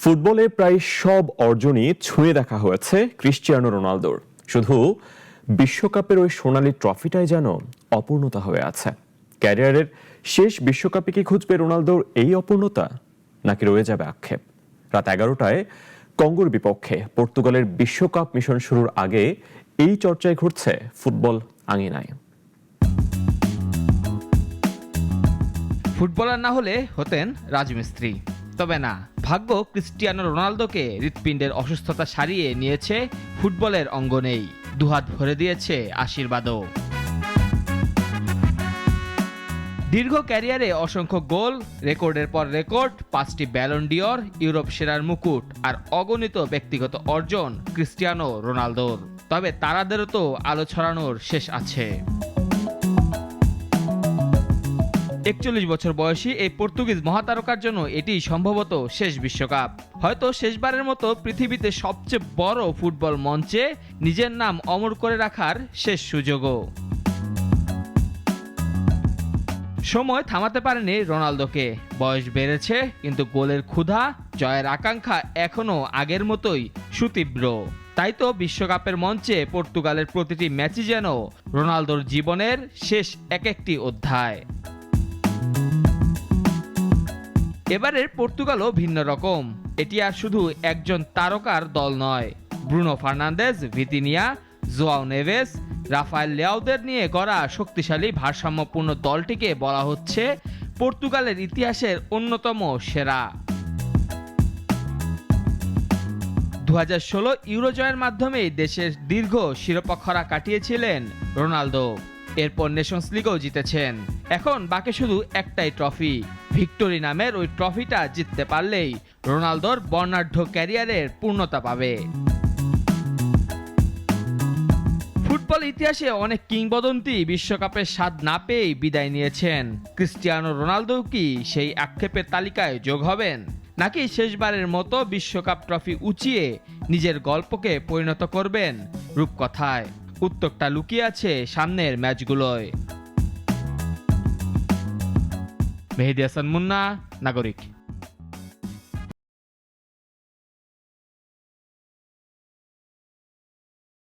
ফুটবলে প্রায় সব অর্জনই ছুঁয়ে দেখা হয়েছে ক্রিস্টিয়ানো রোনালদোর। শুধু বিশ্বকাপের ওই সোনালী ট্রফিটাই যেন অপূর্ণতা হয়ে আছে। ক্যারিয়ারের শেষ বিশ্বকাপে কি খুঁজবে রোনালদোর এই অপূর্ণতা, নাকি রয়ে যাবে আক্ষেপ? রাত 11টায় কঙ্গোর বিপক্ষে পর্তুগালের বিশ্বকাপ মিশন শুরুর আগে এই চর্চায় ঘুরছে ফুটবল আঙিনায়। ফুটবলার না হলে হতেন রাজমিস্ত্রি, তবে না, ভাগ্য ক্রিস্টিয়ানো রোনালদোকে হৃৎপিণ্ডের অসুস্থতা সারিয়ে নিয়েছে ফুটবলের অঙ্গনেই, দুহাত ভরে দিয়েছে আশীর্বাদও। দীর্ঘ ক্যারিয়ারে অসংখ্য গোল, রেকর্ডের পর রেকর্ড, 5টি ব্যালন ডিওর, ইউরোপ সেরার মুকুট আর অগণিত ব্যক্তিগত অর্জন ক্রিস্টিয়ানো রোনালদোর। তবে তারাদেরও তো আলো ছড়ানোর শেষ আছে। 41 বছর বয়সী এই পর্তুগিজ মহাতারকার জন্য এটি সম্ভবত শেষ বিশ্বকাপ, হয়তো শেষবারের মতো পৃথিবীতে সবচেয়ে বড় ফুটবল মঞ্চে নিজের নাম অমর করে রাখার শেষ সুযোগও। সময় থামাতে পারেনি রোনালদোকে, বয়স বেড়েছে কিন্তু গোলের ক্ষুধা, জয়ের আকাঙ্ক্ষা এখনো আগের মতোই সুতীব্র। তাই তো বিশ্বকাপের মঞ্চে পর্তুগালের প্রতিটি ম্যাচই যেন রোনালদোর জীবনের শেষ একটি অধ্যায়। এবারের পর্তুগালও ভিন্ন রকম। এটি আর শুধু একজন তারকার দল নয়, Bruno Fernandes, Vitinha, João Neves, Rafael লিয়াওদের নিয়ে গড়া শক্তিশালী ভারসাম্যপূর্ণ দলটিকে বলা হচ্ছে পর্তুগালের ইতিহাসের অন্যতম সেরা। 2016 ইউরো জয়ের মাধ্যমে দেশের দীর্ঘ শিরোপা খরা কাটিয়েছিলেন রোনালদো। এরপর নেশনস লিগও জিতেছেন। এখন বাকি শুধু একটাই ট্রফি, ভিক্টোরি নামের ওই ট্রফিটা জিততে পারলেই রোনালদোর বর্ণাঢ্য ক্যারিয়ারের পূর্ণতা পাবে। ফুটবল ইতিহাসে অনেক কিংবদন্তি বিশ্বকাপের স্বাদ না পেয়েই বিদায় নিয়েছেন। ক্রিস্টিয়ানো রোনালদো কি সেই আক্ষেপের তালিকায় যোগ হবেন, নাকি শেষবারের মতো বিশ্বকাপ ট্রফি উঁচিয়ে নিজের গল্পকে পরিণত করবেন রূপকথায়? উত্তরটা লুকিয়ে আছে সামনের ম্যাচগুলোয়। মেহেদী হাসান মুন্না, নাগরিক।